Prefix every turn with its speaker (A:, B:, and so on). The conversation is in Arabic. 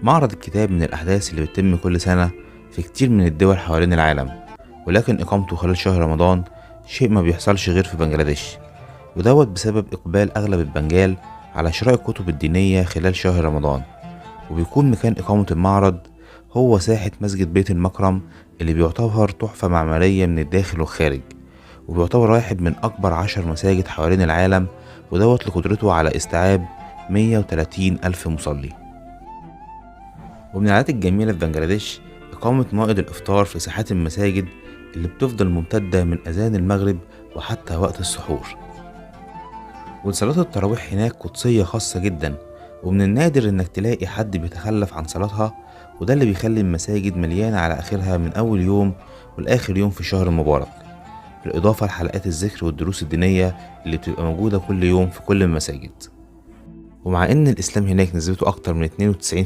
A: معرض الكتاب من الأحداث اللي بتتم كل سنة في كتير من الدول حوالين العالم، ولكن إقامته خلال شهر رمضان شيء ما بيحصلش غير في بنجلاديش، ودوت بسبب إقبال أغلب البنجال على شراء الكتب الدينية خلال شهر رمضان. وبيكون مكان إقامة المعرض هو ساحة مسجد بيت المكرم، اللي بيعتبر تحفة معمارية من الداخل والخارج، وبيعتبر واحد من أكبر 10 مساجد حوالين العالم، ودوت لقدرته على استيعاب 130 ألف مصلي. ومن العادات الجميلة في بنجلاديش إقامة موائد الإفطار في ساحات المساجد اللي بتفضل ممتدة من أذان المغرب وحتى وقت السحور. وصلاة التراويح هناك قدسية خاصة جدا، ومن النادر إنك تلاقي حد بيتخلف عن صلاتها، وده اللي بيخلي المساجد مليانة على آخرها من أول يوم والآخر يوم في الشهر المبارك، بالإضافة لحلقات الذكر والدروس الدينية اللي بتبقى موجودة كل يوم في كل المساجد. ومع إن الإسلام هناك نسبته أكتر من 92%